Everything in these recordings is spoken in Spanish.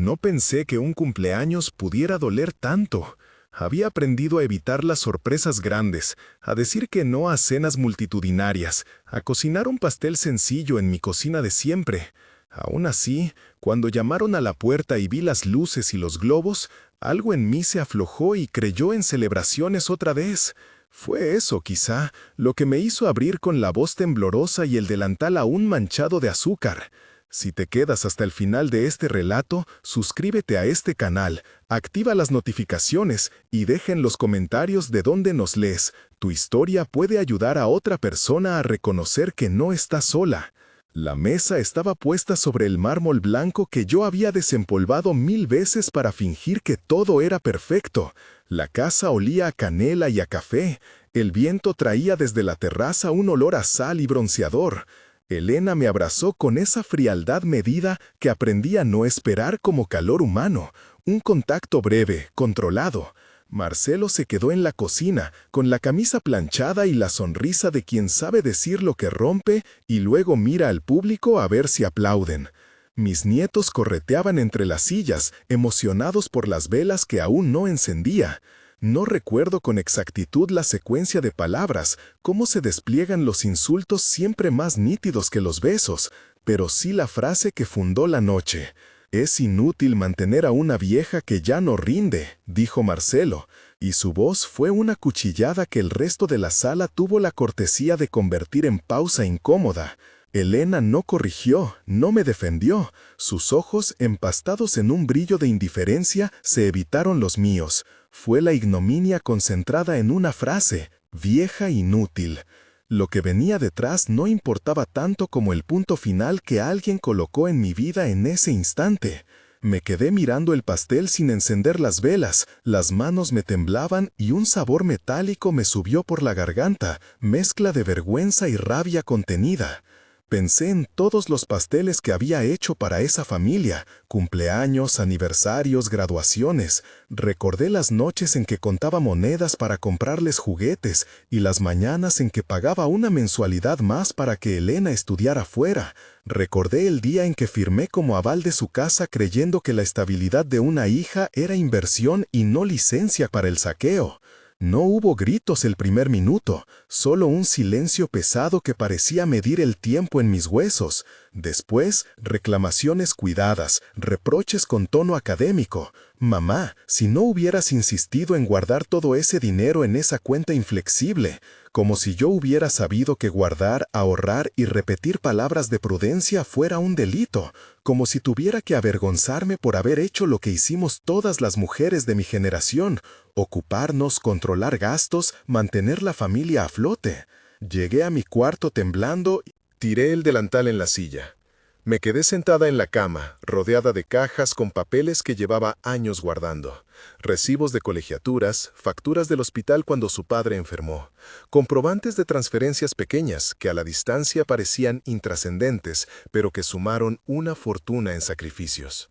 No pensé que un cumpleaños pudiera doler tanto. Había aprendido a evitar las sorpresas grandes, a decir que no a cenas multitudinarias, a cocinar un pastel sencillo en mi cocina de siempre. Aún así, cuando llamaron a la puerta y vi las luces y los globos, algo en mí se aflojó y creyó en celebraciones otra vez. Fue eso, quizá, lo que me hizo abrir con la voz temblorosa y el delantal aún manchado de azúcar. Si te quedas hasta el final de este relato, suscríbete a este canal, activa las notificaciones y deja en los comentarios de dónde nos lees. Tu historia puede ayudar a otra persona a reconocer que no está sola. La mesa estaba puesta sobre el mármol blanco que yo había desempolvado 1000 veces para fingir que todo era perfecto. La casa olía a canela y a café. El viento traía desde la terraza un olor a sal y bronceador. Elena me abrazó con esa frialdad medida que aprendí a no esperar como calor humano, un contacto breve, controlado. Marcelo se quedó en la cocina, con la camisa planchada y la sonrisa de quien sabe decir lo que rompe y luego mira al público a ver si aplauden. Mis nietos correteaban entre las sillas, emocionados por las velas que aún no encendía. No recuerdo con exactitud la secuencia de palabras, cómo se despliegan los insultos siempre más nítidos que los besos, pero sí la frase que fundó la noche. «Es inútil mantener a una vieja que ya no rinde», dijo Marcelo, y su voz fue una cuchillada que el resto de la sala tuvo la cortesía de convertir en pausa incómoda. Elena no corrigió, no me defendió. Sus ojos, empastados en un brillo de indiferencia, se evitaron los míos. Fue la ignominia concentrada en una frase, vieja inútil. Lo que venía detrás no importaba tanto como el punto final que alguien colocó en mi vida en ese instante. Me quedé mirando el pastel sin encender las velas, las manos me temblaban y un sabor metálico me subió por la garganta, mezcla de vergüenza y rabia contenida. Pensé en todos los pasteles que había hecho para esa familia, cumpleaños, aniversarios, graduaciones. Recordé las noches en que contaba monedas para comprarles juguetes y las mañanas en que pagaba una mensualidad más para que Elena estudiara fuera. Recordé el día en que firmé como aval de su casa creyendo que la estabilidad de una hija era inversión y no licencia para el saqueo. No hubo gritos el primer minuto, solo un silencio pesado que parecía medir el tiempo en mis huesos. Después, reclamaciones cuidadas, reproches con tono académico. «Mamá, si no hubieras insistido en guardar todo ese dinero en esa cuenta inflexible», como si yo hubiera sabido que guardar, ahorrar y repetir palabras de prudencia fuera un delito, como si tuviera que avergonzarme por haber hecho lo que hicimos todas las mujeres de mi generación, ocuparnos, controlar gastos, mantener la familia a flote. Llegué a mi cuarto temblando y tiré el delantal en la silla. Me quedé sentada en la cama, rodeada de cajas con papeles que llevaba años guardando. Recibos de colegiaturas, facturas del hospital cuando su padre enfermó, comprobantes de transferencias pequeñas que a la distancia parecían intrascendentes, pero que sumaron una fortuna en sacrificios.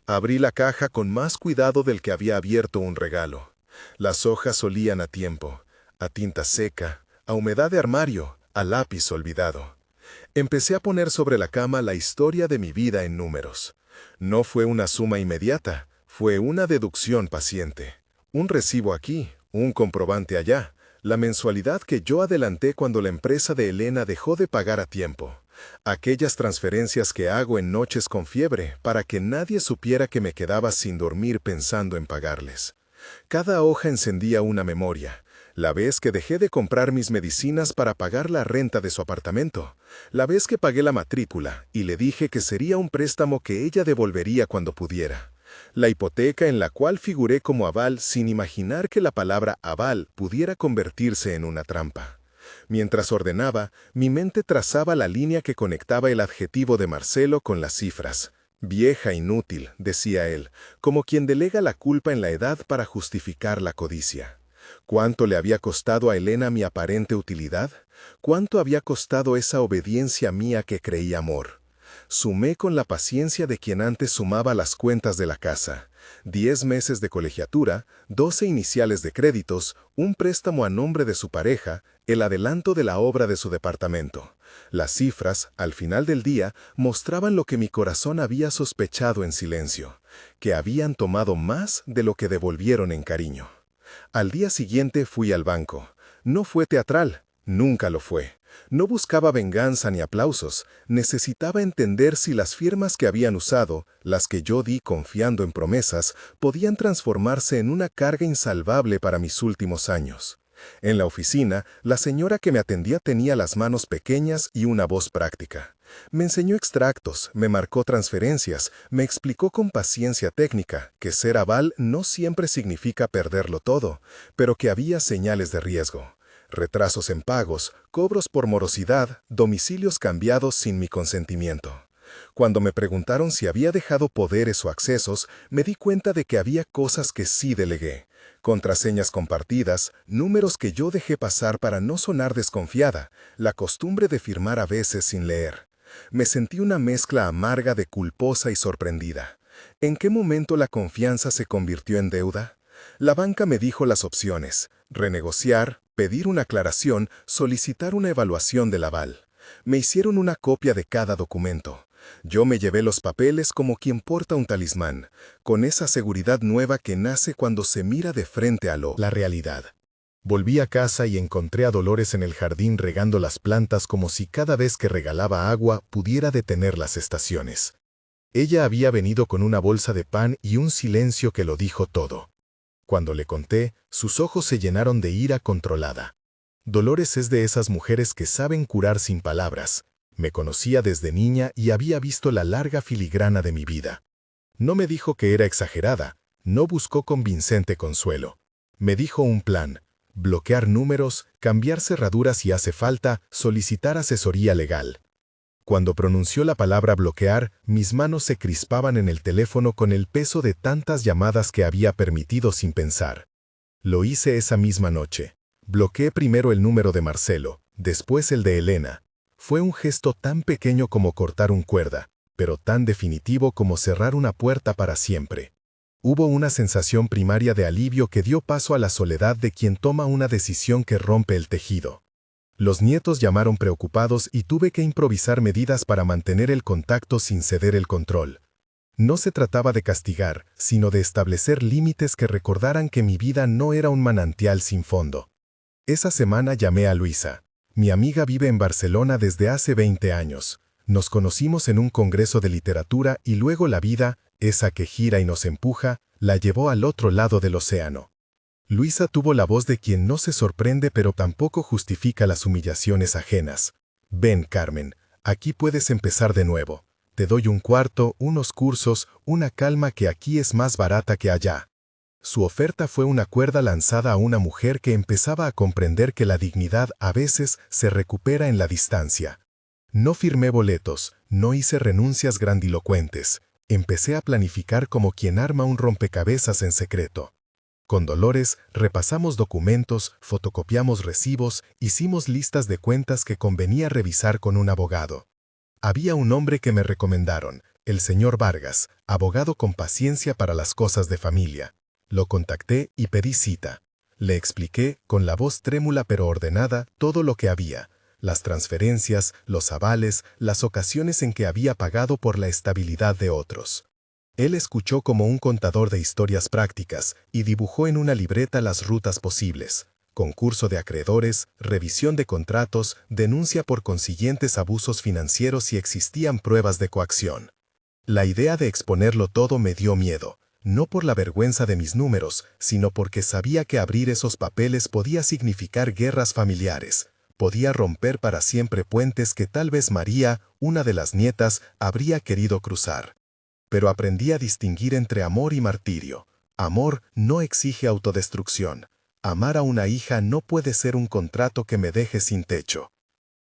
Abrí la caja con más cuidado del que había abierto un regalo. Las hojas olían a tiempo, a tinta seca, a humedad de armario, a lápiz olvidado. Empecé a poner sobre la cama la historia de mi vida en números. No fue una suma inmediata, fue una deducción paciente. Un recibo aquí, un comprobante allá, la mensualidad que yo adelanté cuando la empresa de Elena dejó de pagar a tiempo. Aquellas transferencias que hago en noches con fiebre para que nadie supiera que me quedaba sin dormir pensando en pagarles. Cada hoja encendía una memoria. La vez que dejé de comprar mis medicinas para pagar la renta de su apartamento. La vez que pagué la matrícula y le dije que sería un préstamo que ella devolvería cuando pudiera. La hipoteca en la cual figuré como aval sin imaginar que la palabra aval pudiera convertirse en una trampa. Mientras ordenaba, mi mente trazaba la línea que conectaba el adjetivo de Marcelo con las cifras. «Vieja inútil», decía él, como quien delega la culpa en la edad para justificar la codicia. ¿Cuánto le había costado a Elena mi aparente utilidad? ¿Cuánto había costado esa obediencia mía que creí amor? Sumé con la paciencia de quien antes sumaba las cuentas de la casa. 10 meses de colegiatura, 12 iniciales de créditos, un préstamo a nombre de su pareja, el adelanto de la obra de su departamento. Las cifras, al final del día, mostraban lo que mi corazón había sospechado en silencio. que habían tomado más de lo que devolvieron en cariño. Al día siguiente fui al banco. No fue teatral, nunca lo fue. No buscaba venganza ni aplausos, necesitaba entender si las firmas que habían usado, las que yo di confiando en promesas, podían transformarse en una carga insalvable para mis últimos años. En la oficina, la señora que me atendía tenía las manos pequeñas y una voz práctica. Me enseñó extractos, me marcó transferencias, me explicó con paciencia técnica que ser aval no siempre significa perderlo todo, pero que había señales de riesgo. Retrasos en pagos, cobros por morosidad, domicilios cambiados sin mi consentimiento. Cuando me preguntaron si había dejado poderes o accesos, me di cuenta de que había cosas que sí delegué. Contraseñas compartidas, números que yo dejé pasar para no sonar desconfiada, la costumbre de firmar a veces sin leer. Me sentí una mezcla amarga de culposa y sorprendida. ¿En qué momento la confianza se convirtió en deuda? La banca me dijo las opciones: renegociar, pedir una aclaración, solicitar una evaluación del aval. Me hicieron una copia de cada documento. Yo me llevé los papeles como quien porta un talismán, con esa seguridad nueva que nace cuando se mira de frente a la realidad. Volví a casa y encontré a Dolores en el jardín regando las plantas como si cada vez que regalaba agua pudiera detener las estaciones. Ella había venido con una bolsa de pan y un silencio que lo dijo todo. Cuando le conté, sus ojos se llenaron de ira controlada. Dolores es de esas mujeres que saben curar sin palabras. Me conocía desde niña y había visto la larga filigrana de mi vida. No me dijo que era exagerada, no buscó convincente consuelo. Me dijo un plan: bloquear números, cambiar cerraduras si hace falta, solicitar asesoría legal. Cuando pronunció la palabra bloquear, mis manos se crispaban en el teléfono con el peso de tantas llamadas que había permitido sin pensar. Lo hice esa misma noche. Bloqueé primero el número de Marcelo, después el de Elena. Fue un gesto tan pequeño como cortar un cuerda, pero tan definitivo como cerrar una puerta para siempre. Hubo una sensación primaria de alivio que dio paso a la soledad de quien toma una decisión que rompe el tejido. Los nietos llamaron preocupados y tuve que improvisar medidas para mantener el contacto sin ceder el control. No se trataba de castigar, sino de establecer límites que recordaran que mi vida no era un manantial sin fondo. Esa semana llamé a Luisa. Mi amiga vive en Barcelona desde hace 20 años. Nos conocimos en un congreso de literatura y luego la vida, esa que gira y nos empuja, la llevó al otro lado del océano. Luisa tuvo la voz de quien no se sorprende pero tampoco justifica las humillaciones ajenas. Ven, Carmen, aquí puedes empezar de nuevo. Te doy un cuarto, unos cursos, una calma que aquí es más barata que allá. Su oferta fue una cuerda lanzada a una mujer que empezaba a comprender que la dignidad a veces se recupera en la distancia. No firmé boletos, no hice renuncias grandilocuentes. Empecé a planificar como quien arma un rompecabezas en secreto. Con Dolores repasamos documentos, fotocopiamos recibos, hicimos listas de cuentas que convenía revisar con un abogado. Había un hombre que me recomendaron, el señor Vargas, abogado con paciencia para las cosas de familia. Lo contacté y pedí cita. Le expliqué, con la voz trémula pero ordenada, todo lo que había: las transferencias, los avales, las ocasiones en que había pagado por la estabilidad de otros. Él escuchó como un contador de historias prácticas y dibujó en una libreta las rutas posibles: concurso de acreedores, revisión de contratos, denuncia por consiguientes abusos financieros si existían pruebas de coacción. La idea de exponerlo todo me dio miedo. No por la vergüenza de mis números, sino porque sabía que abrir esos papeles podía significar guerras familiares, podía romper para siempre puentes que tal vez María, una de las nietas, habría querido cruzar. Pero aprendí a distinguir entre amor y martirio. Amor no exige autodestrucción. Amar a una hija no puede ser un contrato que me deje sin techo.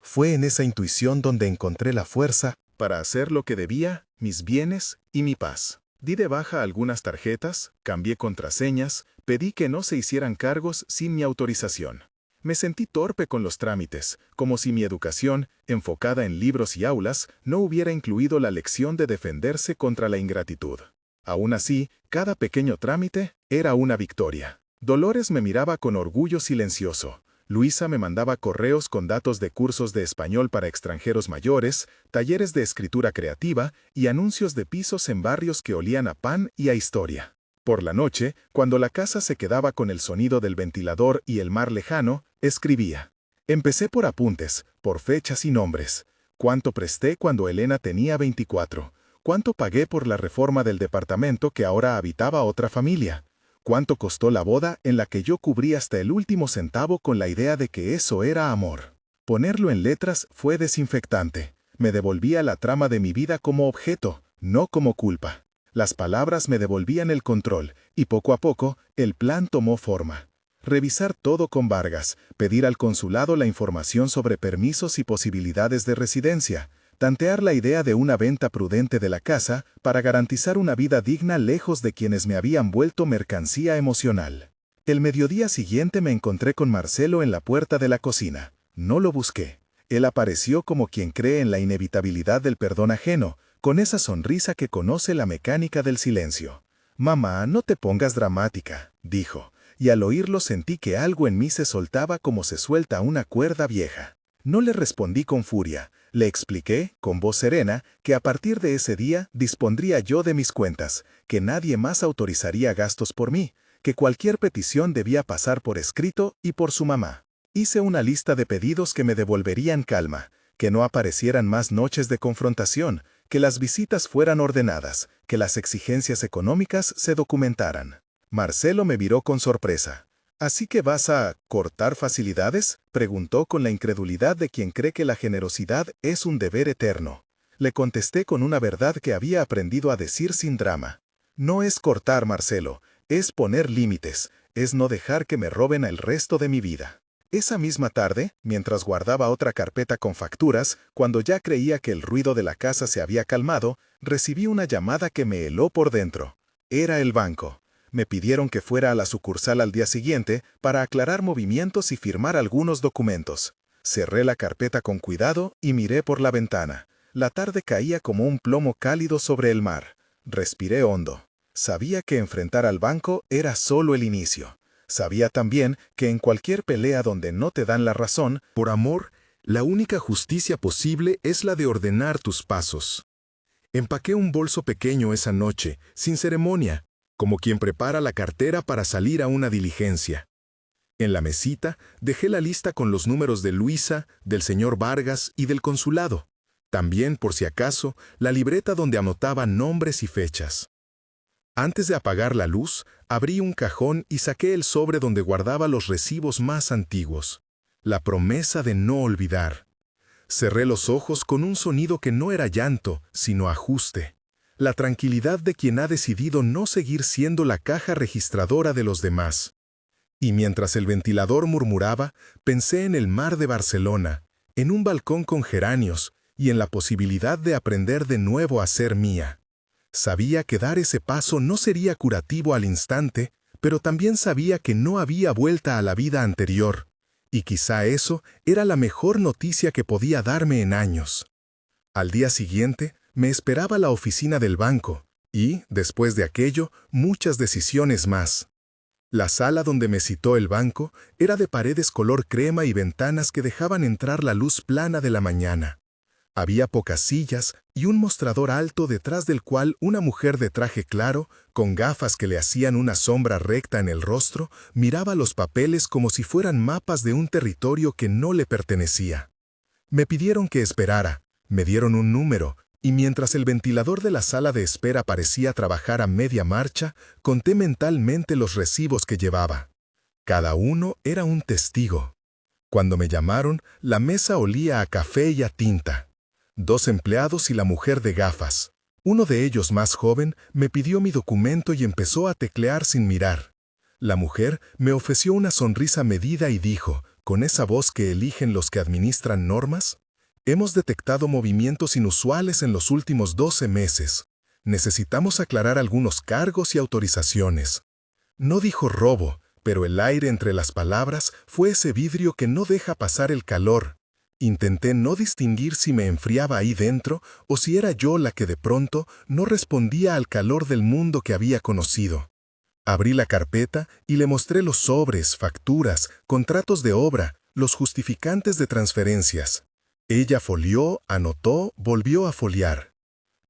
Fue en esa intuición donde encontré la fuerza para hacer lo que debía, mis bienes y mi paz. Di de baja algunas tarjetas, cambié contraseñas, pedí que no se hicieran cargos sin mi autorización. Me sentí torpe con los trámites, como si mi educación, enfocada en libros y aulas, no hubiera incluido la lección de defenderse contra la ingratitud. Aún así, cada pequeño trámite era una victoria. Dolores me miraba con orgullo silencioso. Luisa me mandaba correos con datos de cursos de español para extranjeros mayores, talleres de escritura creativa y anuncios de pisos en barrios que olían a pan y a historia. Por la noche, cuando la casa se quedaba con el sonido del ventilador y el mar lejano, escribía. Empecé por apuntes, por fechas y nombres. ¿Cuánto presté cuando Elena tenía 24? ¿Cuánto pagué por la reforma del departamento que ahora habitaba otra familia? ¿Cuánto costó la boda en la que yo cubrí hasta el último centavo con la idea de que eso era amor? Ponerlo en letras fue desinfectante. Me devolvía la trama de mi vida como objeto, no como culpa. Las palabras me devolvían el control, y poco a poco, el plan tomó forma. Revisar todo con Vargas, pedir al consulado la información sobre permisos y posibilidades de residencia, tantear la idea de una venta prudente de la casa para garantizar una vida digna lejos de quienes me habían vuelto mercancía emocional. El mediodía siguiente me encontré con Marcelo en la puerta de la cocina. No lo busqué. Él apareció como quien cree en la inevitabilidad del perdón ajeno, con esa sonrisa que conoce la mecánica del silencio. «Mamá, no te pongas dramática», dijo, y al oírlo sentí que algo en mí se soltaba como se suelta una cuerda vieja. No le respondí con furia. Le expliqué, con voz serena, que a partir de ese día dispondría yo de mis cuentas, que nadie más autorizaría gastos por mí, que cualquier petición debía pasar por escrito y por su mamá. Hice una lista de pedidos que me devolverían calma, que no aparecieran más noches de confrontación, que las visitas fueran ordenadas, que las exigencias económicas se documentaran. Marcelo me miró con sorpresa. «¿Así que vas a cortar facilidades?», preguntó con la incredulidad de quien cree que la generosidad es un deber eterno. Le contesté con una verdad que había aprendido a decir sin drama. «No es cortar, Marcelo, es poner límites, es no dejar que me roben el resto de mi vida». Esa misma tarde, mientras guardaba otra carpeta con facturas, cuando ya creía que el ruido de la casa se había calmado, recibí una llamada que me heló por dentro. Era el banco. Me pidieron que fuera a la sucursal al día siguiente para aclarar movimientos y firmar algunos documentos. Cerré la carpeta con cuidado y miré por la ventana. La tarde caía como un plomo cálido sobre el mar. Respiré hondo. Sabía que enfrentar al banco era solo el inicio. Sabía también que en cualquier pelea donde no te dan la razón, por amor, la única justicia posible es la de ordenar tus pasos. Empaqué un bolso pequeño esa noche, sin ceremonia, como quien prepara la cartera para salir a una diligencia. En la mesita dejé la lista con los números de Luisa, del señor Vargas y del consulado. También, por si acaso, la libreta donde anotaba nombres y fechas. Antes de apagar la luz, abrí un cajón y saqué el sobre donde guardaba los recibos más antiguos. La promesa de no olvidar. Cerré los ojos con un sonido que no era llanto, sino ajuste. La tranquilidad de quien ha decidido no seguir siendo la caja registradora de los demás. Y mientras el ventilador murmuraba, pensé en el mar de Barcelona, en un balcón con geranios y en la posibilidad de aprender de nuevo a ser mía. Sabía que dar ese paso no sería curativo al instante, pero también sabía que no había vuelta a la vida anterior, y quizá eso era la mejor noticia que podía darme en años. Al día siguiente, me esperaba la oficina del banco, y, después de aquello, muchas decisiones más. La sala donde me citó el banco era de paredes color crema y ventanas que dejaban entrar la luz plana de la mañana. Había pocas sillas y un mostrador alto detrás del cual una mujer de traje claro, con gafas que le hacían una sombra recta en el rostro, miraba los papeles como si fueran mapas de un territorio que no le pertenecía. Me pidieron que esperara, me dieron un número, y mientras el ventilador de la sala de espera parecía trabajar a media marcha, conté mentalmente los recibos que llevaba. Cada uno era un testigo. Cuando me llamaron, la mesa olía a café y a tinta. 2 empleados y la mujer de gafas. Uno de ellos, más joven, me pidió mi documento y empezó a teclear sin mirar. La mujer me ofreció una sonrisa medida y dijo, con esa voz que eligen los que administran normas: «Hemos detectado movimientos inusuales en los últimos 12 meses. Necesitamos aclarar algunos cargos y autorizaciones». No dijo robo, pero el aire entre las palabras fue ese vidrio que no deja pasar el calor. Intenté no distinguir si me enfriaba ahí dentro o si era yo la que de pronto no respondía al calor del mundo que había conocido. Abrí la carpeta y le mostré los sobres, facturas, contratos de obra, Los justificantes de transferencias. Ella folió, anotó, volvió a foliar.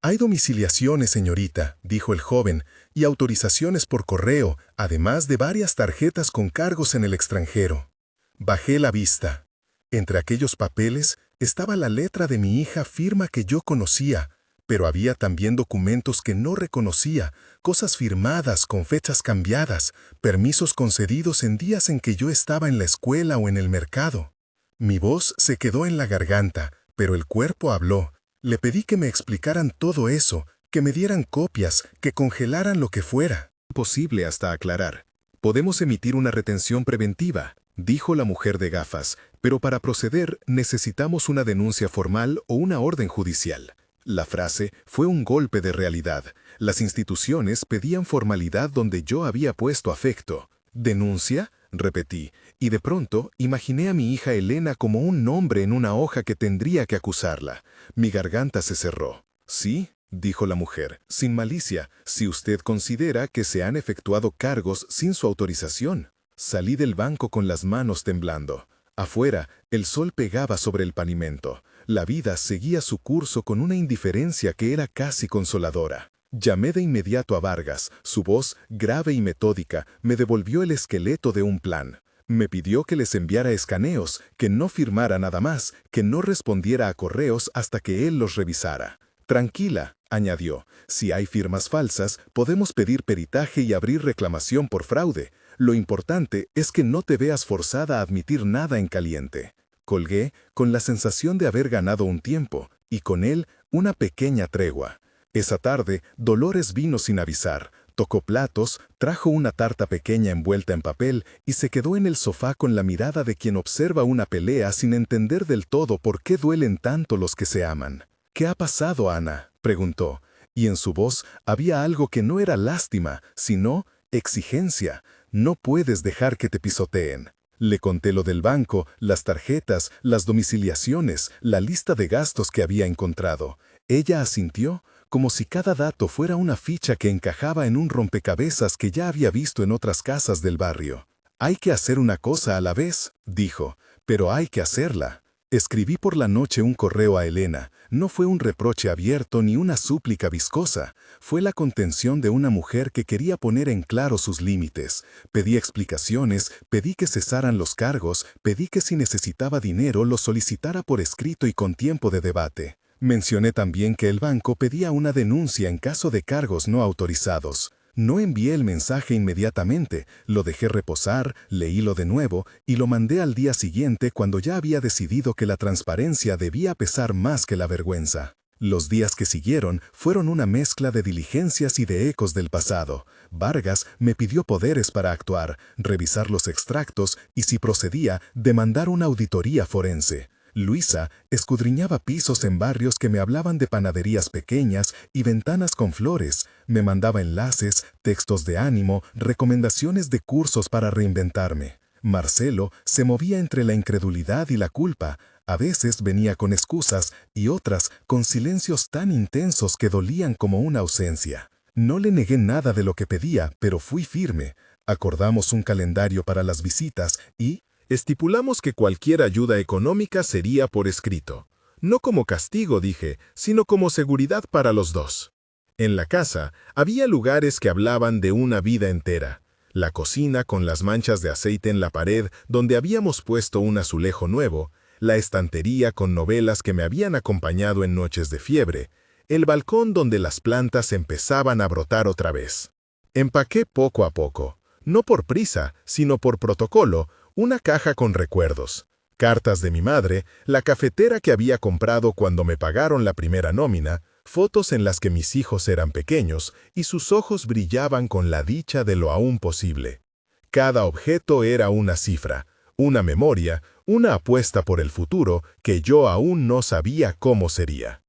Hay domiciliaciones, señorita, dijo el joven, y autorizaciones por correo, además de varias tarjetas con cargos en el extranjero. Bajé la vista. Entre aquellos papeles estaba la letra de mi hija firma que yo conocía, pero había también documentos que no reconocía, cosas firmadas con fechas cambiadas, permisos concedidos en días en que yo estaba en la escuela o en el mercado. Mi voz se quedó en la garganta, pero el cuerpo habló. Le pedí que me explicaran todo eso, que me dieran copias, que congelaran lo que fuera. Posible hasta aclarar. Podemos emitir una retención preventiva, dijo la mujer de gafas, pero para proceder necesitamos una denuncia formal o una orden judicial. La frase fue un golpe de realidad. Las instituciones pedían formalidad donde yo había puesto afecto. ¿Denuncia?, repetí, y de pronto imaginé a mi hija Elena como un nombre en una hoja que tendría que acusarla. Mi garganta se cerró. «Sí», dijo la mujer, sin malicia, «si usted considera que se han efectuado cargos sin su autorización». Salí del banco con las manos temblando. Afuera, el sol pegaba sobre el pavimento. La vida seguía su curso con una indiferencia que era casi consoladora. Llamé de inmediato a Vargas. Su voz, grave y metódica, me devolvió el esqueleto de un plan. Me pidió que les enviara escaneos, que no firmara nada más, que no respondiera a correos hasta que él los revisara. «Tranquila», añadió, «si hay firmas falsas, podemos pedir peritaje y abrir reclamación por fraude. Lo importante es que no te veas forzada a admitir nada en caliente». Colgué con la sensación de haber ganado un tiempo, y con él una pequeña tregua. Esa tarde, Dolores vino sin avisar, tocó platos, trajo una tarta pequeña envuelta en papel y se quedó en el sofá con la mirada de quien observa una pelea sin entender del todo por qué duelen tanto los que se aman. «¿Qué ha pasado, Ana?», preguntó, y en su voz había algo que no era lástima, sino exigencia. «No puedes dejar que te pisoteen». Le conté lo del banco, las tarjetas, las domiciliaciones, la lista de gastos que había encontrado. Ella asintió, como si cada dato fuera una ficha que encajaba en un rompecabezas que ya había visto en otras casas del barrio. «Hay que hacer una cosa a la vez», dijo, «pero hay que hacerla». Escribí por la noche un correo a Elena. No fue un reproche abierto ni una súplica viscosa. Fue la contención de una mujer que quería poner en claro sus límites. Pedí explicaciones, pedí que cesaran los cargos, pedí que si necesitaba dinero lo solicitara por escrito y con tiempo de debate. Mencioné también que el banco pedía una denuncia en caso de cargos no autorizados. No envié el mensaje inmediatamente, lo dejé reposar, leílo de nuevo y lo mandé al día siguiente cuando ya había decidido que la transparencia debía pesar más que la vergüenza. Los días que siguieron fueron una mezcla de diligencias y de ecos del pasado. Vargas me pidió poderes para actuar, revisar los extractos y, si procedía, demandar una auditoría forense. Luisa escudriñaba pisos en barrios que me hablaban de panaderías pequeñas y ventanas con flores, me mandaba enlaces, textos de ánimo, recomendaciones de cursos para reinventarme. Marcelo se movía entre la incredulidad y la culpa, a veces venía con excusas y otras con silencios tan intensos que dolían como una ausencia. No le negué nada de lo que pedía, pero fui firme. Acordamos un calendario para las visitas y estipulamos que cualquier ayuda económica sería por escrito. No como castigo, dije, sino como seguridad para los dos. En la casa había lugares que hablaban de una vida entera. La cocina con las manchas de aceite en la pared donde habíamos puesto un azulejo nuevo, la estantería con novelas que me habían acompañado en noches de fiebre, el balcón donde las plantas empezaban a brotar otra vez. Empaqué poco a poco, no por prisa, sino por protocolo, una caja con recuerdos, cartas de mi madre, la cafetera que había comprado cuando me pagaron la primera nómina, fotos en las que mis hijos eran pequeños y sus ojos brillaban con la dicha de lo aún posible. Cada objeto era una cifra, una memoria, una apuesta por el futuro que yo aún no sabía cómo sería.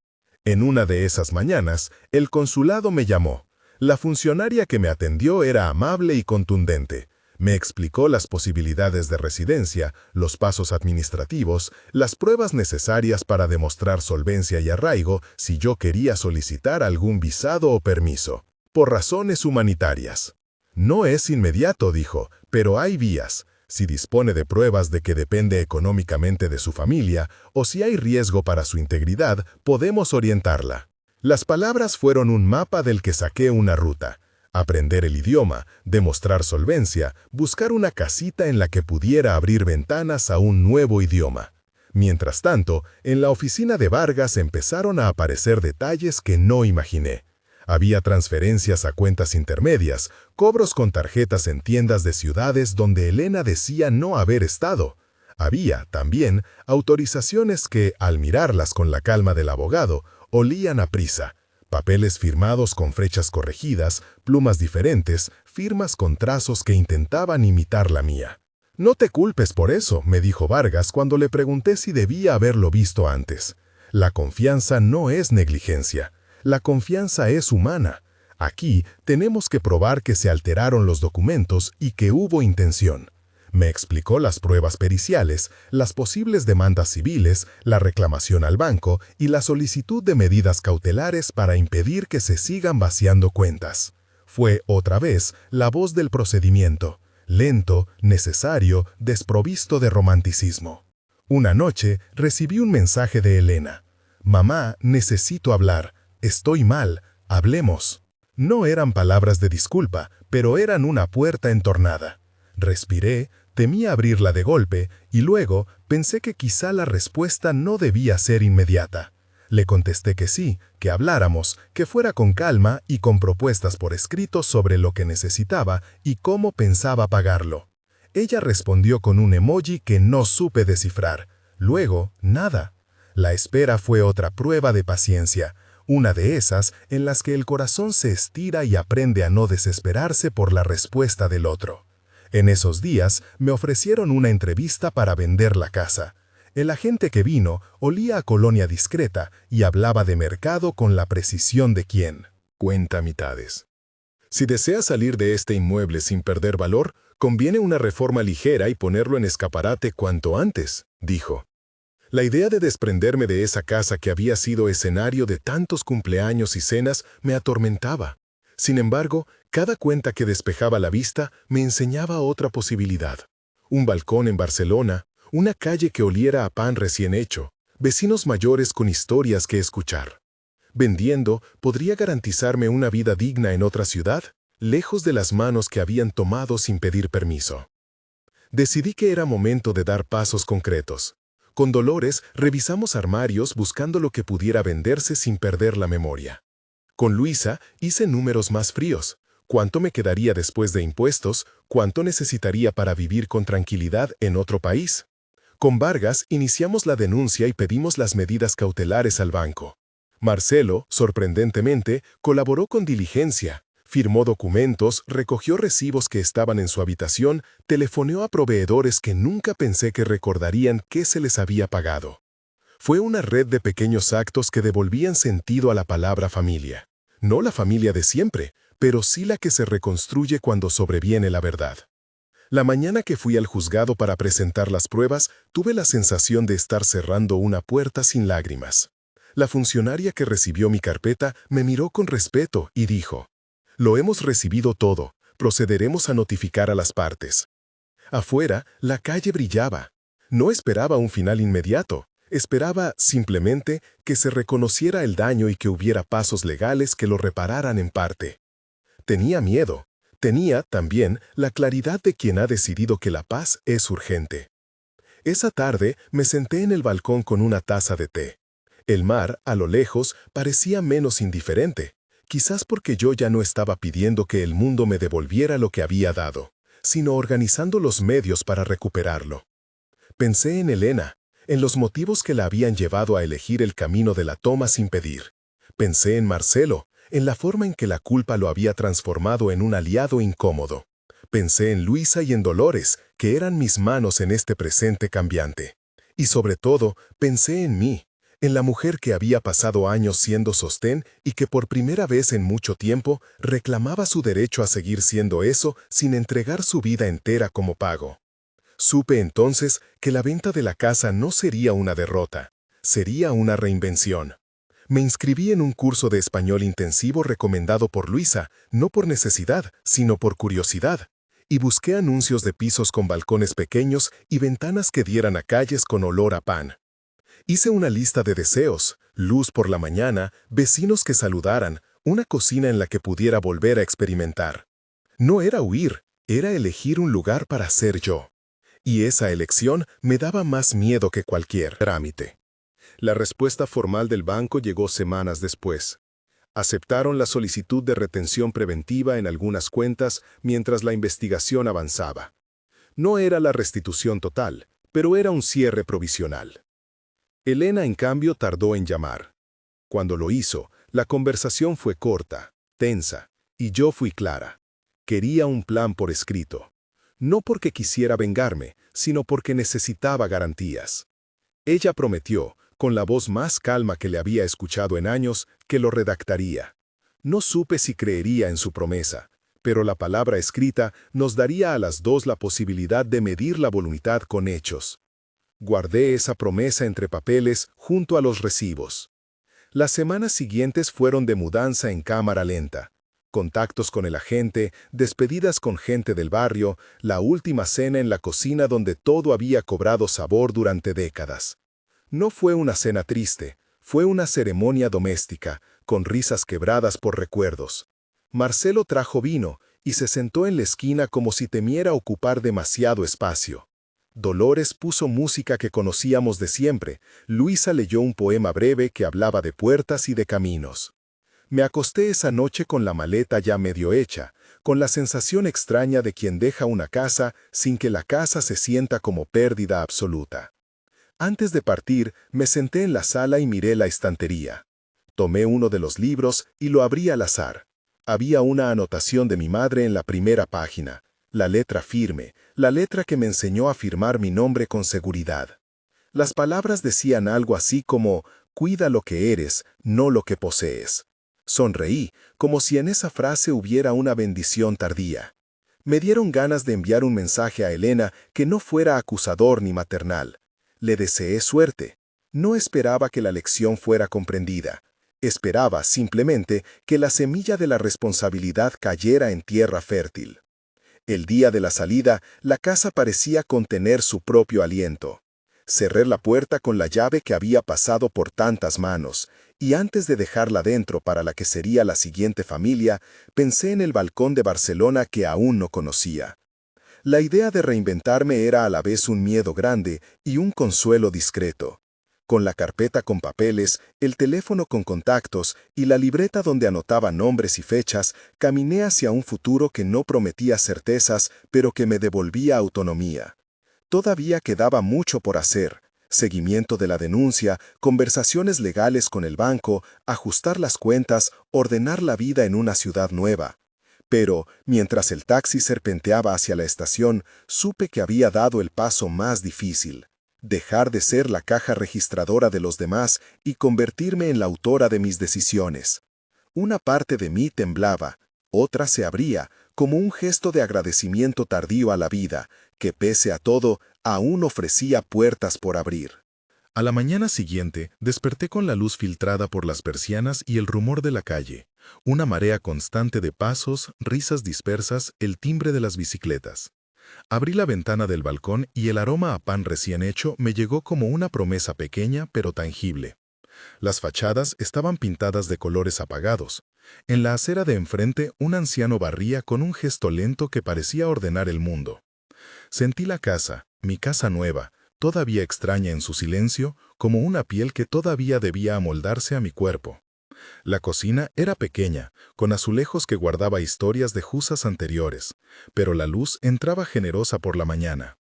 En una de esas mañanas, el consulado me llamó. La funcionaria que me atendió era amable y contundente. Me explicó las posibilidades de residencia, los pasos administrativos, las pruebas necesarias para demostrar solvencia y arraigo si yo quería solicitar algún visado o permiso, por razones humanitarias. No es inmediato, dijo, pero hay vías. Si dispone de pruebas de que depende económicamente de su familia o si hay riesgo para su integridad, podemos orientarla. Las palabras fueron un mapa del que saqué una ruta. Aprender el idioma, demostrar solvencia, buscar una casita en la que pudiera abrir ventanas a un nuevo idioma. Mientras tanto, en la oficina de Vargas empezaron a aparecer detalles que no imaginé. Había transferencias a cuentas intermedias, cobros con tarjetas en tiendas de ciudades donde Elena decía no haber estado. Había, también, autorizaciones que, al mirarlas con la calma del abogado, olían a prisa. Papeles firmados con fechas corregidas, plumas diferentes, firmas con trazos que intentaban imitar la mía. «No te culpes por eso», me dijo Vargas cuando le pregunté si debía haberlo visto antes. La confianza no es negligencia. La confianza es humana. Aquí tenemos que probar que se alteraron los documentos y que hubo intención. Me explicó las pruebas periciales, las posibles demandas civiles, la reclamación al banco y la solicitud de medidas cautelares para impedir que se sigan vaciando cuentas. Fue, otra vez, la voz del procedimiento, lento, necesario, desprovisto de romanticismo. Una noche recibí un mensaje de Elena. «Mamá, necesito hablar. Estoy mal. Hablemos». No eran palabras de disculpa, pero eran una puerta entornada. Respiré, temí abrirla de golpe, y luego pensé que quizá la respuesta no debía ser inmediata. Le contesté que sí, que habláramos, que fuera con calma y con propuestas por escrito sobre lo que necesitaba y cómo pensaba pagarlo. Ella respondió con un emoji que no supe descifrar. Luego, nada. La espera fue otra prueba de paciencia, una de esas en las que el corazón se estira y aprende a no desesperarse por la respuesta del otro. En esos días me ofrecieron una entrevista para vender la casa. El agente que vino olía a colonia discreta y hablaba de mercado con la precisión de quien cuenta mitades. «Si desea salir de este inmueble sin perder valor, conviene una reforma ligera y ponerlo en escaparate cuanto antes», dijo. La idea de desprenderme de esa casa que había sido escenario de tantos cumpleaños y cenas me atormentaba. Sin embargo, cada cuenta que despejaba la vista me enseñaba otra posibilidad. Un balcón en Barcelona, una calle que oliera a pan recién hecho, vecinos mayores con historias que escuchar. Vendiendo, podría garantizarme una vida digna en otra ciudad, lejos de las manos que habían tomado sin pedir permiso. Decidí que era momento de dar pasos concretos. Con Dolores revisamos armarios buscando lo que pudiera venderse sin perder la memoria. Con Luisa hice números más fríos. ¿Cuánto me quedaría después de impuestos? ¿Cuánto necesitaría para vivir con tranquilidad en otro país? Con Vargas iniciamos la denuncia y pedimos las medidas cautelares al banco. Marcelo, sorprendentemente, colaboró con diligencia. Firmó documentos, recogió recibos que estaban en su habitación, telefoneó a proveedores que nunca pensé que recordarían qué se les había pagado. Fue una red de pequeños actos que devolvían sentido a la palabra familia. No la familia de siempre, pero sí la que se reconstruye cuando sobreviene la verdad. La mañana que fui al juzgado para presentar las pruebas, tuve la sensación de estar cerrando una puerta sin lágrimas. La funcionaria que recibió mi carpeta me miró con respeto y dijo: «Lo hemos recibido todo, procederemos a notificar a las partes». Afuera, la calle brillaba. No esperaba un final inmediato, esperaba, simplemente, que se reconociera el daño y que hubiera pasos legales que lo repararan en parte. Tenía miedo. Tenía, también, la claridad de quien ha decidido que la paz es urgente. Esa tarde me senté en el balcón con una taza de té. El mar, a lo lejos, parecía menos indiferente. Quizás porque yo ya no estaba pidiendo que el mundo me devolviera lo que había dado, sino organizando los medios para recuperarlo. Pensé en Elena, en los motivos que la habían llevado a elegir el camino de la toma sin pedir. Pensé en Marcelo, en la forma en que la culpa lo había transformado en un aliado incómodo. Pensé en Luisa y en Dolores, que eran mis manos en este presente cambiante. Y sobre todo, pensé en mí, en la mujer que había pasado años siendo sostén y que por primera vez en mucho tiempo reclamaba su derecho a seguir siendo eso sin entregar su vida entera como pago. Supe entonces que la venta de la casa no sería una derrota, sería una reinvención. Me inscribí en un curso de español intensivo recomendado por Luisa, no por necesidad, sino por curiosidad. y busqué anuncios de pisos con balcones pequeños y ventanas que dieran a calles con olor a pan. Hice una lista de deseos: luz por la mañana, vecinos que saludaran, una cocina en la que pudiera volver a experimentar. No era huir, era elegir un lugar para ser yo. Y esa elección me daba más miedo que cualquier trámite. La respuesta formal del banco llegó semanas después. Aceptaron la solicitud de retención preventiva en algunas cuentas mientras la investigación avanzaba. No era la restitución total, pero era un cierre provisional. Elena, en cambio, tardó en llamar. Cuando lo hizo, la conversación fue corta, tensa, y yo fui clara. Quería un plan por escrito. No porque quisiera vengarme, sino porque necesitaba garantías. Ella prometió, con la voz más calma que le había escuchado en años, que lo redactaría. No supe si creería en su promesa, pero la palabra escrita nos daría a las dos la posibilidad de medir la voluntad con hechos. Guardé esa promesa entre papeles junto a los recibos. Las semanas siguientes fueron de mudanza en cámara lenta. Contactos con el agente, despedidas con gente del barrio, la última cena en la cocina donde todo había cobrado sabor durante décadas. No fue una cena triste, fue una ceremonia doméstica, con risas quebradas por recuerdos. Marcelo trajo vino y se sentó en la esquina como si temiera ocupar demasiado espacio. Dolores puso música que conocíamos de siempre. Luisa leyó un poema breve que hablaba de puertas y de caminos. Me acosté esa noche con la maleta ya medio hecha, con la sensación extraña de quien deja una casa sin que la casa se sienta como pérdida absoluta. Antes de partir, me senté en la sala y miré la estantería. Tomé uno de los libros y lo abrí al azar. Había una anotación de mi madre en la primera página, la letra firme, la letra que me enseñó a firmar mi nombre con seguridad. Las palabras decían algo así como: cuida lo que eres, no lo que posees. Sonreí, como si en esa frase hubiera una bendición tardía. Me dieron ganas de enviar un mensaje a Elena que no fuera acusador ni maternal. Le deseé suerte. No esperaba que la lección fuera comprendida. Esperaba, simplemente, que la semilla de la responsabilidad cayera en tierra fértil. El día de la salida, la casa parecía contener su propio aliento. Cerré la puerta con la llave que había pasado por tantas manos, y antes de dejarla dentro para la que sería la siguiente familia, pensé en el balcón de Barcelona que aún no conocía. La idea de reinventarme era a la vez un miedo grande y un consuelo discreto. Con la carpeta con papeles, el teléfono con contactos y la libreta donde anotaba nombres y fechas, caminé hacia un futuro que no prometía certezas, pero que me devolvía autonomía. Todavía quedaba mucho por hacer: seguimiento de la denuncia, conversaciones legales con el banco, ajustar las cuentas, ordenar la vida en una ciudad nueva. Pero, mientras el taxi serpenteaba hacia la estación, supe que había dado el paso más difícil: dejar de ser la caja registradora de los demás y convertirme en la autora de mis decisiones. Una parte de mí temblaba, otra se abría, como un gesto de agradecimiento tardío a la vida, que pese a todo, aún ofrecía puertas por abrir. A la mañana siguiente, desperté con la luz filtrada por las persianas y el rumor de la calle, una marea constante de pasos, risas dispersas, el timbre de las bicicletas. Abrí la ventana del balcón y el aroma a pan recién hecho me llegó como una promesa pequeña pero tangible. Las fachadas estaban pintadas de colores apagados. En la acera de enfrente, un anciano barría con un gesto lento que parecía ordenar el mundo. Sentí la casa, mi casa nueva, todavía extraña en su silencio, como una piel que todavía debía amoldarse a mi cuerpo. La cocina era pequeña, con azulejos que guardaba historias de jusas anteriores, pero la luz entraba generosa por la mañana.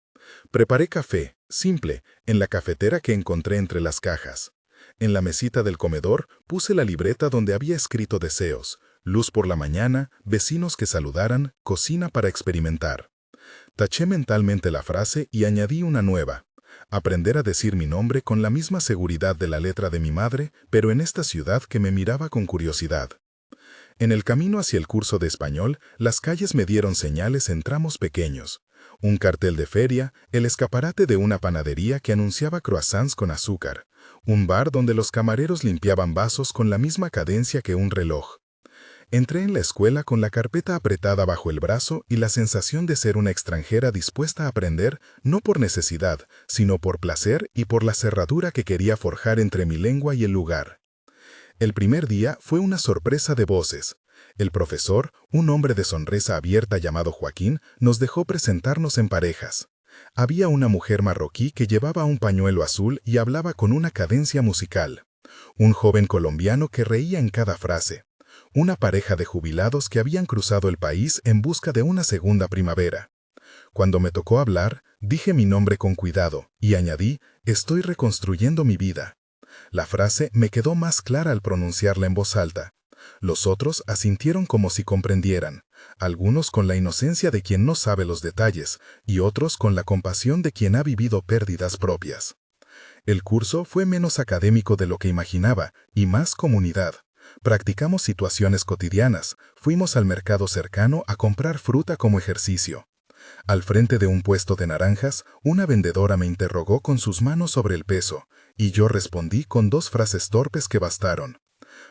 Preparé café, simple, en la cafetera que encontré entre las cajas. En la mesita del comedor puse la libreta donde había escrito deseos: luz por la mañana, vecinos que saludaran, cocina para experimentar. Taché mentalmente la frase y añadí una nueva: aprender a decir mi nombre con la misma seguridad de la letra de mi madre, pero en esta ciudad que me miraba con curiosidad. En el camino hacia el curso de español, las calles me dieron señales en tramos pequeños. Un cartel de feria, el escaparate de una panadería que anunciaba croissants con azúcar, un bar donde los camareros limpiaban vasos con la misma cadencia que un reloj. Entré en la escuela con la carpeta apretada bajo el brazo y la sensación de ser una extranjera dispuesta a aprender no por necesidad, sino por placer y por la cerradura que quería forjar entre mi lengua y el lugar. El primer día fue una sorpresa de voces. El profesor, un hombre de sonrisa abierta llamado Joaquín, nos dejó presentarnos en parejas. Había una mujer marroquí que llevaba un pañuelo azul y hablaba con una cadencia musical. Un joven colombiano que reía en cada frase. Una pareja de jubilados que habían cruzado el país en busca de una segunda primavera. Cuando me tocó hablar, dije mi nombre con cuidado y añadí, estoy reconstruyendo mi vida. La frase me quedó más clara al pronunciarla en voz alta. Los otros asintieron como si comprendieran, algunos con la inocencia de quien no sabe los detalles y otros con la compasión de quien ha vivido pérdidas propias. El curso fue menos académico de lo que imaginaba y más comunidad. Practicamos situaciones cotidianas, fuimos al mercado cercano a comprar fruta como ejercicio. Al frente de un puesto de naranjas, una vendedora me interrogó con sus manos sobre el peso, y yo respondí con 2 frases torpes que bastaron.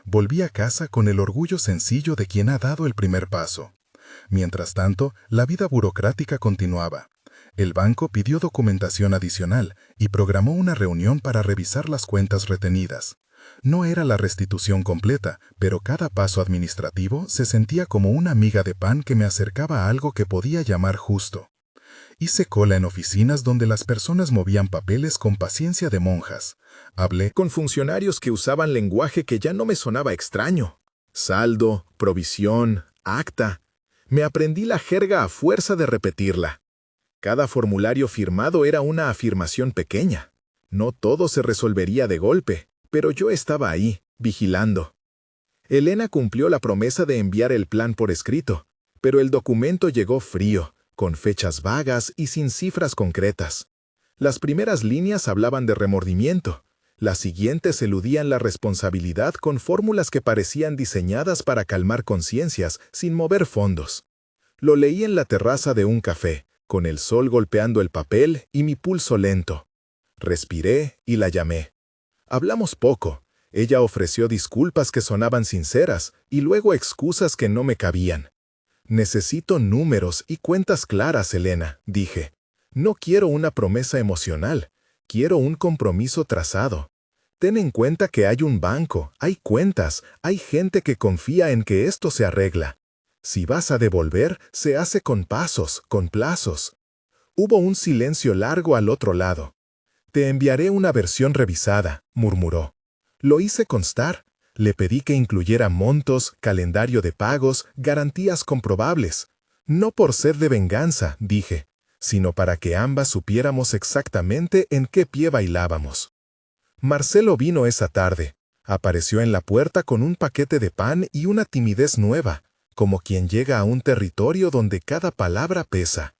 Volví a casa con el orgullo sencillo de quien ha dado el primer paso. Mientras tanto, la vida burocrática continuaba. El banco pidió documentación adicional y programó una reunión para revisar las cuentas retenidas. No era la restitución completa, pero cada paso administrativo se sentía como una miga de pan que me acercaba a algo que podía llamar justo. Hice cola en oficinas donde las personas movían papeles con paciencia de monjas. Hablé Con funcionarios que usaban lenguaje que ya no me sonaba extraño. Saldo, provisión, acta. Me aprendí la jerga a fuerza de repetirla. Cada formulario firmado era una afirmación pequeña. No todo se resolvería de golpe, pero yo estaba ahí, vigilando. Elena cumplió la promesa de enviar el plan por escrito, pero el documento llegó frío, con fechas vagas y sin cifras concretas. Las primeras líneas hablaban de remordimiento, las siguientes eludían la responsabilidad con fórmulas que parecían diseñadas para calmar conciencias sin mover fondos. Lo leí en la terraza de un café, con el sol golpeando el papel y mi pulso lento. Respiré y la llamé. Hablamos poco. Ella ofreció disculpas que sonaban sinceras y luego excusas que no me cabían. Necesito números y cuentas claras, Elena, dije. No quiero una promesa emocional, quiero un compromiso trazado. Ten en cuenta que hay un banco, hay cuentas, hay gente que confía en que esto se arregla. Si vas a devolver, se hace con pasos, con plazos. Hubo un silencio largo al otro lado. Te enviaré una versión revisada, murmuró. Lo hice constar. Le pedí que incluyera montos, calendario de pagos, garantías comprobables. No por sed de venganza, dije, sino para que ambas supiéramos exactamente en qué pie bailábamos. Marcelo vino esa tarde. Apareció en la puerta con un paquete de pan y una timidez nueva, como quien llega a un territorio donde cada palabra pesa.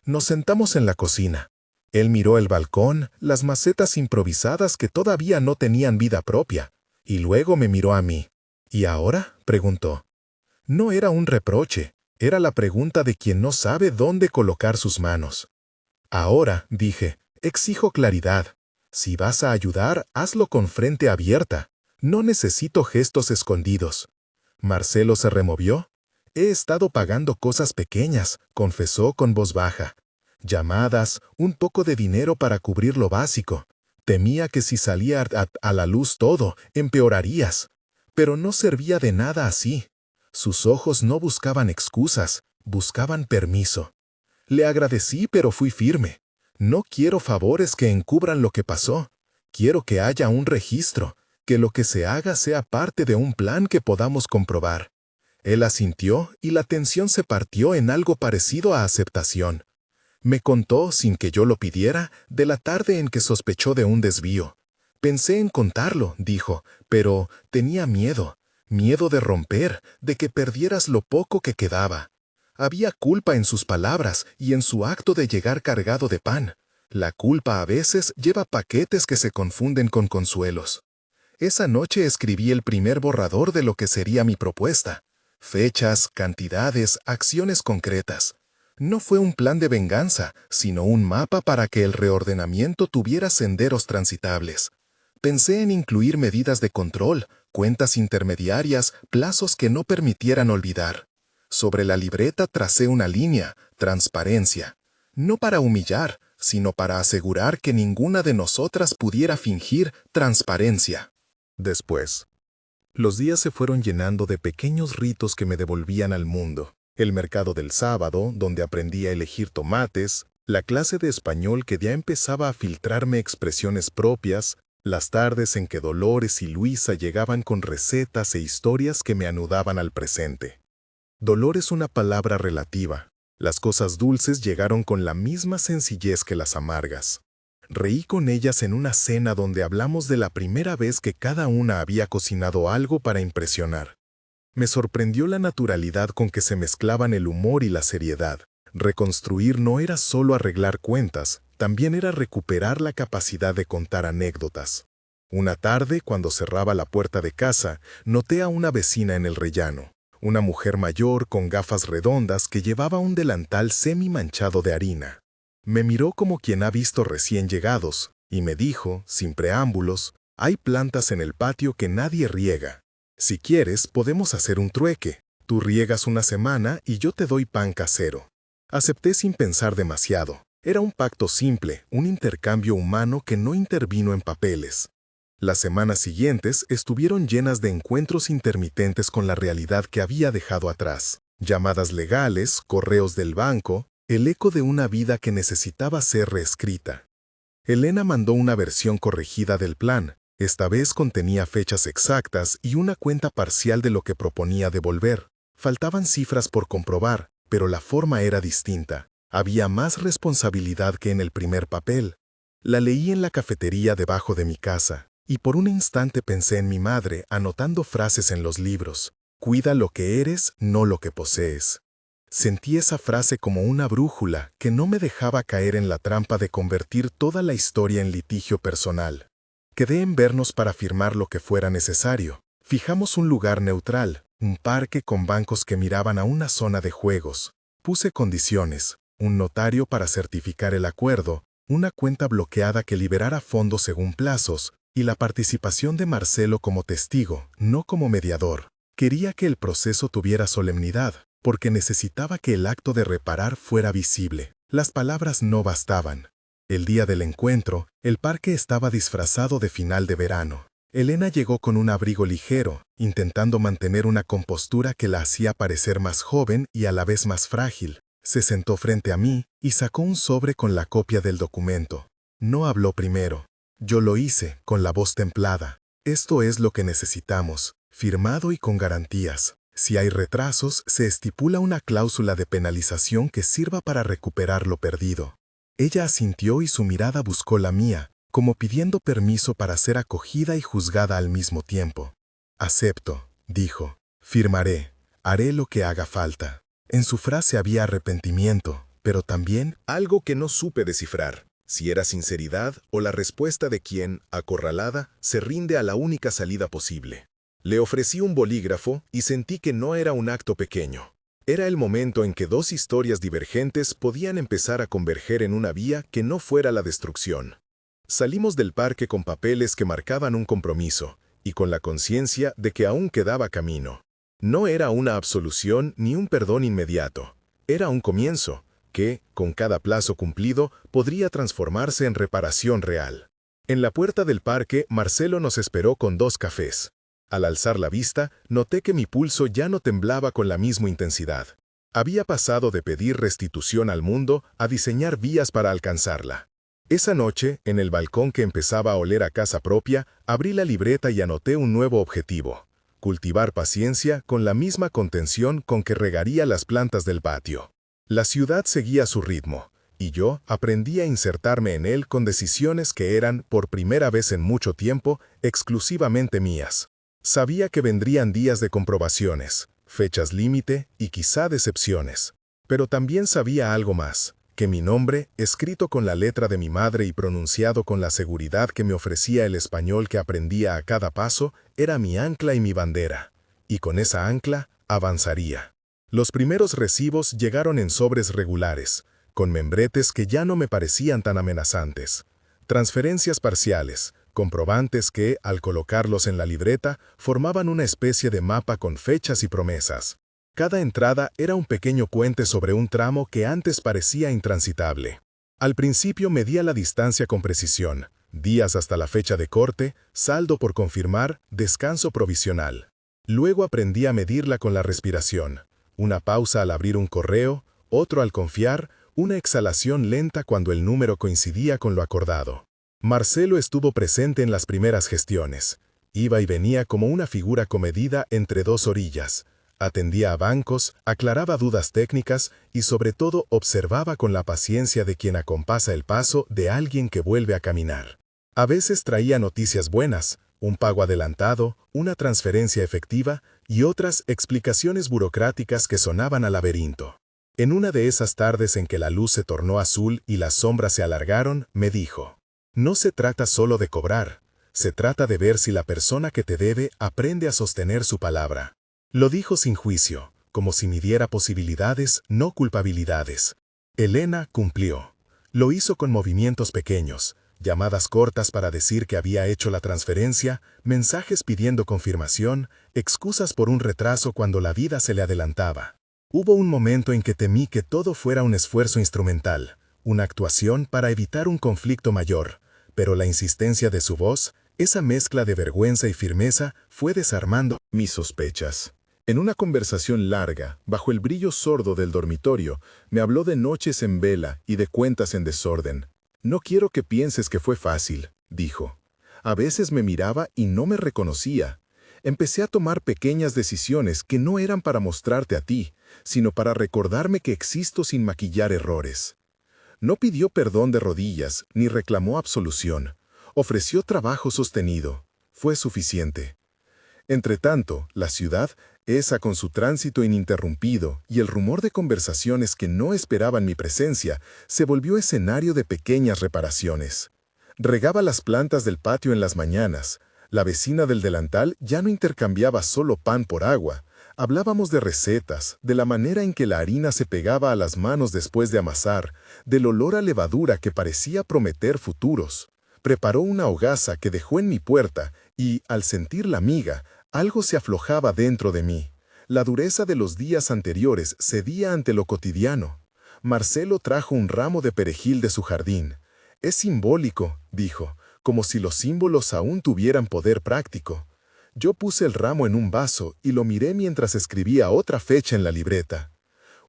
Nos sentamos en la cocina. Él miró el balcón, las macetas improvisadas que todavía no tenían vida propia, y luego me miró a mí. ¿Y ahora?, preguntó. No era un reproche, era la pregunta de quien no sabe dónde colocar sus manos. Ahora, dije, exijo claridad. Si vas a ayudar, hazlo con frente abierta. No necesito gestos escondidos. Marcelo se removió. He estado pagando cosas pequeñas, confesó con voz baja. Llamadas, un poco de dinero para cubrir lo básico. Temía que si salía a la luz todo, empeorarías. Pero no servía de nada así. Sus ojos no buscaban excusas, buscaban permiso. Le agradecí, pero fui firme. No quiero favores que encubran lo que pasó. Quiero que haya un registro, que lo que se haga sea parte de un plan que podamos comprobar. Él asintió y la tensión se partió en algo parecido a aceptación. Me contó, sin que yo lo pidiera, de la tarde en que sospechó de un desvío. Pensé en contarlo, dijo, pero tenía miedo de romper, de que perdieras lo poco que quedaba. Había culpa en sus palabras y en su acto de llegar cargado de pan. La culpa a veces lleva paquetes que se confunden con consuelos. Esa noche escribí el primer borrador de lo que sería mi propuesta. Fechas, cantidades, acciones concretas. No fue un plan de venganza, sino un mapa para que el reordenamiento tuviera senderos transitables. Pensé en incluir medidas de control, cuentas intermediarias, plazos que no permitieran olvidar. Sobre la libreta tracé una línea, transparencia. No para humillar, sino para asegurar que ninguna de nosotras pudiera fingir transparencia. Después, los días se fueron llenando de pequeños ritos que me devolvían al mundo. El mercado del sábado, donde aprendí a elegir tomates, la clase de español que ya empezaba a filtrarme expresiones propias, las tardes en que Dolores y Luisa llegaban con recetas e historias que me anudaban al presente. Dolor es una palabra relativa. Las cosas dulces llegaron con la misma sencillez que las amargas. Reí con ellas en una cena donde hablamos de la primera vez que cada una había cocinado algo para impresionar. Me sorprendió la naturalidad con que se mezclaban el humor y la seriedad. Reconstruir no era solo arreglar cuentas, también era recuperar la capacidad de contar anécdotas. Una tarde, cuando cerraba la puerta de casa, noté a una vecina en el rellano, una mujer mayor con gafas redondas que llevaba un delantal semi-manchado de harina. Me miró como quien ha visto recién llegados, y me dijo, sin preámbulos, «Hay plantas en el patio que nadie riega. Si quieres, podemos hacer un trueque. Tú riegas una semana y yo te doy pan casero». Acepté sin pensar demasiado. Era un pacto simple, un intercambio humano que no intervino en papeles. Las semanas siguientes estuvieron llenas de encuentros intermitentes con la realidad que había dejado atrás. Llamadas legales, correos del banco, el eco de una vida que necesitaba ser reescrita. Elena mandó una versión corregida del plan. Esta vez contenía fechas exactas y una cuenta parcial de lo que proponía devolver. Faltaban cifras por comprobar, pero la forma era distinta. Había más responsabilidad que en el primer papel. La leí en la cafetería debajo de mi casa, y por un instante pensé en mi madre anotando frases en los libros. Cuida lo que eres, no lo que posees. Sentí esa frase como una brújula que no me dejaba caer en la trampa de convertir toda la historia en litigio personal. Quedé en vernos para firmar lo que fuera necesario. Fijamos un lugar neutral, un parque con bancos que miraban a una zona de juegos. Puse condiciones, un notario para certificar el acuerdo, una cuenta bloqueada que liberara fondos según plazos, y la participación de Marcelo como testigo, no como mediador. Quería que el proceso tuviera solemnidad, porque necesitaba que el acto de reparar fuera visible. Las palabras no bastaban. El día del encuentro, el parque estaba disfrazado de final de verano. Elena llegó con un abrigo ligero, intentando mantener una compostura que la hacía parecer más joven y a la vez más frágil. Se sentó frente a mí y sacó un sobre con la copia del documento. No habló primero. Yo lo hice, con la voz templada. Esto es lo que necesitamos, firmado y con garantías. Si hay retrasos, se estipula una cláusula de penalización que sirva para recuperar lo perdido. Ella asintió y su mirada buscó la mía, como pidiendo permiso para ser acogida y juzgada al mismo tiempo. «Acepto», dijo. «Firmaré. Haré lo que haga falta». En su frase había arrepentimiento, pero también algo que no supe descifrar, si era sinceridad o la respuesta de quien, acorralada, se rinde a la única salida posible. Le ofrecí un bolígrafo y sentí que no era un acto pequeño. Era el momento en que dos historias divergentes podían empezar a converger en una vía que no fuera la destrucción. Salimos del parque con papeles que marcaban un compromiso, y con la conciencia de que aún quedaba camino. No era una absolución ni un perdón inmediato. Era un comienzo, que, con cada plazo cumplido, podría transformarse en reparación real. En la puerta del parque, Marcelo nos esperó con 2 cafés. Al alzar la vista, noté que mi pulso ya no temblaba con la misma intensidad. Había pasado de pedir restitución al mundo a diseñar vías para alcanzarla. Esa noche, en el balcón que empezaba a oler a casa propia, abrí la libreta y anoté un nuevo objetivo: cultivar paciencia con la misma contención con que regaría las plantas del patio. La ciudad seguía su ritmo, y yo aprendí a insertarme en él con decisiones que eran, por primera vez en mucho tiempo, exclusivamente mías. Sabía que vendrían días de comprobaciones, fechas límite y quizá decepciones. Pero también sabía algo más, que mi nombre, escrito con la letra de mi madre y pronunciado con la seguridad que me ofrecía el español que aprendía a cada paso, era mi ancla y mi bandera. Y con esa ancla, avanzaría. Los primeros recibos llegaron en sobres regulares, con membretes que ya no me parecían tan amenazantes. Transferencias parciales, comprobantes que, al colocarlos en la libreta, formaban una especie de mapa con fechas y promesas. Cada entrada era un pequeño puente sobre un tramo que antes parecía intransitable. Al principio medía la distancia con precisión, días hasta la fecha de corte, saldo por confirmar, descanso provisional. Luego aprendí a medirla con la respiración, una pausa al abrir un correo, otro al confiar, una exhalación lenta cuando el número coincidía con lo acordado. Marcelo estuvo presente en las primeras gestiones. Iba y venía como una figura comedida entre dos orillas. Atendía a bancos, aclaraba dudas técnicas y sobre todo observaba con la paciencia de quien acompasa el paso de alguien que vuelve a caminar. A veces traía noticias buenas, un pago adelantado, una transferencia efectiva y otras explicaciones burocráticas que sonaban a laberinto. En una de esas tardes en que la luz se tornó azul y las sombras se alargaron, me dijo: «No se trata solo de cobrar, se trata de ver si la persona que te debe aprende a sostener su palabra». Lo dijo sin juicio, como si midiera posibilidades, no culpabilidades. Elena cumplió. Lo hizo con movimientos pequeños, llamadas cortas para decir que había hecho la transferencia, mensajes pidiendo confirmación, excusas por un retraso cuando la vida se le adelantaba. Hubo un momento en que temí que todo fuera un esfuerzo instrumental, una actuación para evitar un conflicto mayor, pero la insistencia de su voz, esa mezcla de vergüenza y firmeza, fue desarmando mis sospechas. En una conversación larga, bajo el brillo sordo del dormitorio, me habló de noches en vela y de cuentas en desorden. «No quiero que pienses que fue fácil», dijo. «A veces me miraba y no me reconocía. Empecé a tomar pequeñas decisiones que no eran para mostrarte a ti, sino para recordarme que existo sin maquillar errores». No pidió perdón de rodillas, ni reclamó absolución. Ofreció trabajo sostenido. Fue suficiente. Entretanto, la ciudad, esa con su tránsito ininterrumpido y el rumor de conversaciones que no esperaban mi presencia, se volvió escenario de pequeñas reparaciones. Regaba las plantas del patio en las mañanas. La vecina del delantal ya no intercambiaba solo pan por agua. Hablábamos de recetas, de la manera en que la harina se pegaba a las manos después de amasar, del olor a levadura que parecía prometer futuros. Preparó una hogaza que dejó en mi puerta y, al sentir la miga, algo se aflojaba dentro de mí. La dureza de los días anteriores cedía ante lo cotidiano. Marcelo trajo un ramo de perejil de su jardín. «Es simbólico», dijo, como si los símbolos aún tuvieran poder práctico. Yo puse el ramo en un vaso y lo miré mientras escribía otra fecha en la libreta.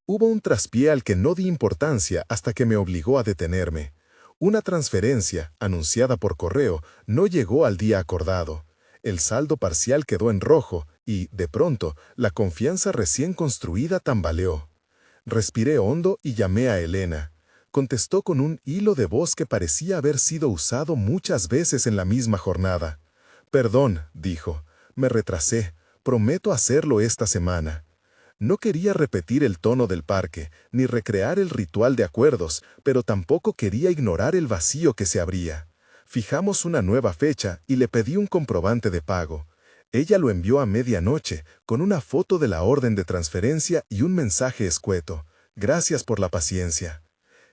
Hubo un traspié al que no di importancia hasta que me obligó a detenerme. Una transferencia, anunciada por correo, no llegó al día acordado. El saldo parcial quedó en rojo y, de pronto, la confianza recién construida tambaleó. Respiré hondo y llamé a Elena. Contestó con un hilo de voz que parecía haber sido usado muchas veces en la misma jornada. «Perdón», dijo, «me retrasé. Prometo hacerlo esta semana». No quería repetir el tono del parque, ni recrear el ritual de acuerdos, pero tampoco quería ignorar el vacío que se abría. Fijamos una nueva fecha y le pedí un comprobante de pago. Ella lo envió a medianoche, con una foto de la orden de transferencia y un mensaje escueto: «Gracias por la paciencia».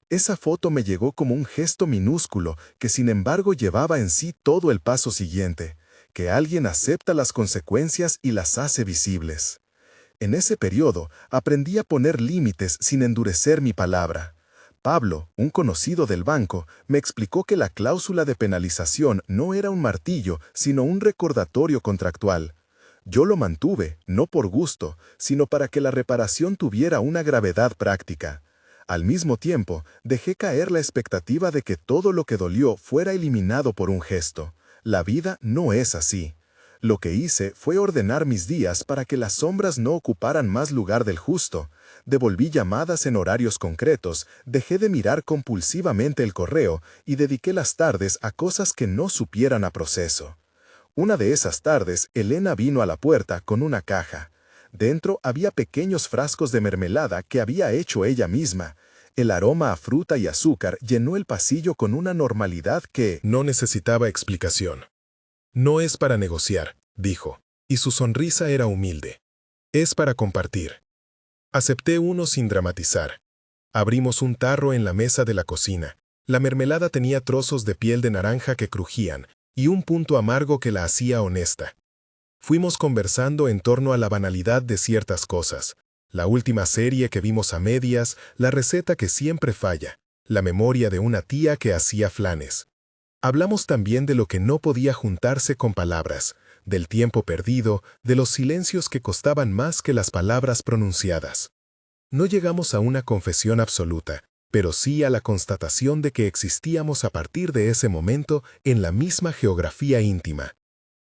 Esa foto me llegó como un gesto minúsculo que sin embargo llevaba en sí todo el paso siguiente, que alguien acepta las consecuencias y las hace visibles. En ese periodo aprendí a poner límites sin endurecer mi palabra. Pablo, un conocido del banco, me explicó que la cláusula de penalización no era un martillo, sino un recordatorio contractual. Yo lo mantuve, no por gusto, sino para que la reparación tuviera una gravedad práctica. Al mismo tiempo, dejé caer la expectativa de que todo lo que dolió fuera eliminado por un gesto. La vida no es así. Lo que hice fue ordenar mis días para que las sombras no ocuparan más lugar del justo. Devolví llamadas en horarios concretos, dejé de mirar compulsivamente el correo y dediqué las tardes a cosas que no supieran a proceso. Una de esas tardes, Elena vino a la puerta con una caja. Dentro había pequeños frascos de mermelada que había hecho ella misma. El aroma a fruta y azúcar llenó el pasillo con una normalidad que no necesitaba explicación. «No es para negociar», dijo, y su sonrisa era humilde. «Es para compartir». Acepté uno sin dramatizar. Abrimos un tarro en la mesa de la cocina. La mermelada tenía trozos de piel de naranja que crujían, y un punto amargo que la hacía honesta. Fuimos conversando en torno a la banalidad de ciertas cosas. La última serie que vimos a medias, la receta que siempre falla, la memoria de una tía que hacía flanes. Hablamos también de lo que no podía juntarse con palabras, del tiempo perdido, de los silencios que costaban más que las palabras pronunciadas. No llegamos a una confesión absoluta, pero sí a la constatación de que existíamos a partir de ese momento en la misma geografía íntima.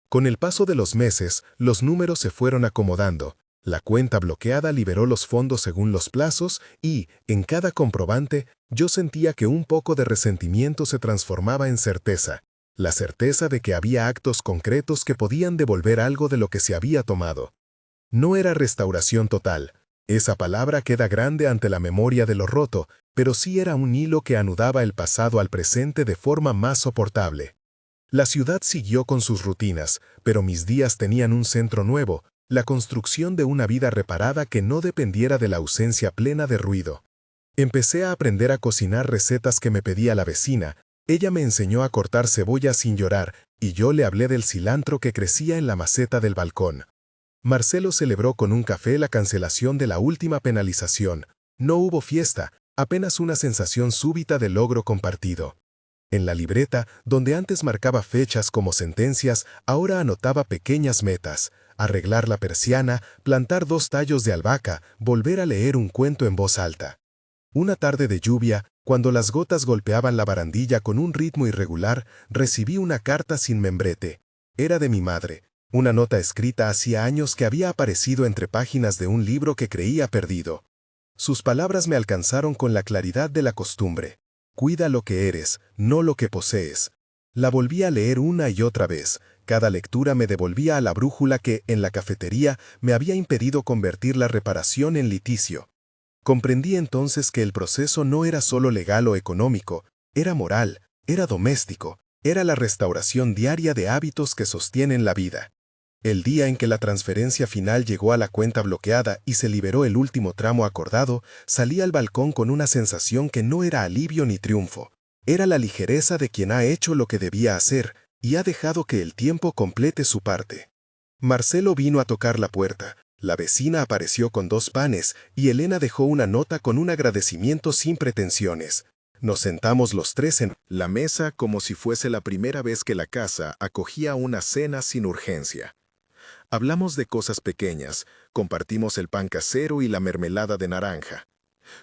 Con el paso de los meses, los números se fueron acomodando, la cuenta bloqueada liberó los fondos según los plazos y, en cada comprobante, yo sentía que un poco de resentimiento se transformaba en certeza, la certeza de que había actos concretos que podían devolver algo de lo que se había tomado. No era restauración total, esa palabra queda grande ante la memoria de lo roto, pero sí era un hilo que anudaba el pasado al presente de forma más soportable. La ciudad siguió con sus rutinas, pero mis días tenían un centro nuevo, la construcción de una vida reparada que no dependiera de la ausencia plena de ruido. Empecé a aprender a cocinar recetas que me pedía la vecina, ella me enseñó a cortar cebolla sin llorar, y yo le hablé del cilantro que crecía en la maceta del balcón. Marcelo celebró con un café la cancelación de la última penalización. No hubo fiesta, apenas una sensación súbita de logro compartido. En la libreta, donde antes marcaba fechas como sentencias, ahora anotaba pequeñas metas: arreglar la persiana, plantar 2 tallos de albahaca, volver a leer un cuento en voz alta. Una tarde de lluvia, cuando las gotas golpeaban la barandilla con un ritmo irregular, recibí una carta sin membrete. Era de mi madre, una nota escrita hacía años que había aparecido entre páginas de un libro que creía perdido. Sus palabras me alcanzaron con la claridad de la costumbre. Cuida lo que eres, no lo que posees. La volví a leer una y otra vez. Cada lectura me devolvía a la brújula que, en la cafetería, me había impedido convertir la reparación en litigio. Comprendí entonces que el proceso no era solo legal o económico, era moral, era doméstico, era la restauración diaria de hábitos que sostienen la vida. El día en que la transferencia final llegó a la cuenta bloqueada y se liberó el último tramo acordado, salí al balcón con una sensación que no era alivio ni triunfo. Era la ligereza de quien ha hecho lo que debía hacer y ha dejado que el tiempo complete su parte. Marcelo vino a tocar la puerta, la vecina apareció con 2 panes y Elena dejó una nota con un agradecimiento sin pretensiones. Nos sentamos los 3 en la mesa como si fuese la primera vez que la casa acogía una cena sin urgencia. Hablamos de cosas pequeñas, compartimos el pan casero y la mermelada de naranja.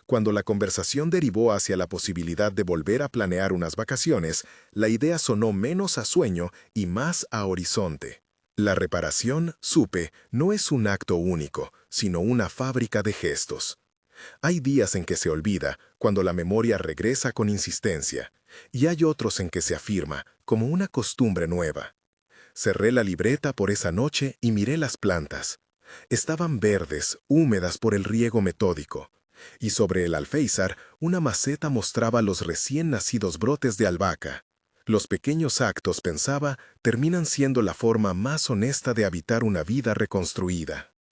Cuando la conversación derivó hacia la posibilidad de volver a planear unas vacaciones, la idea sonó menos a sueño y más a horizonte. La reparación, supe, no es un acto único, sino una fábrica de gestos. Hay días en que se olvida, cuando la memoria regresa con insistencia, y hay otros en que se afirma, como una costumbre nueva. Cerré la libreta por esa noche y miré las plantas. Estaban verdes, húmedas por el riego metódico. Y sobre el alféizar, una maceta mostraba los recién nacidos brotes de albahaca. Los pequeños actos, pensaba, terminan siendo la forma más honesta de habitar una vida reconstruida.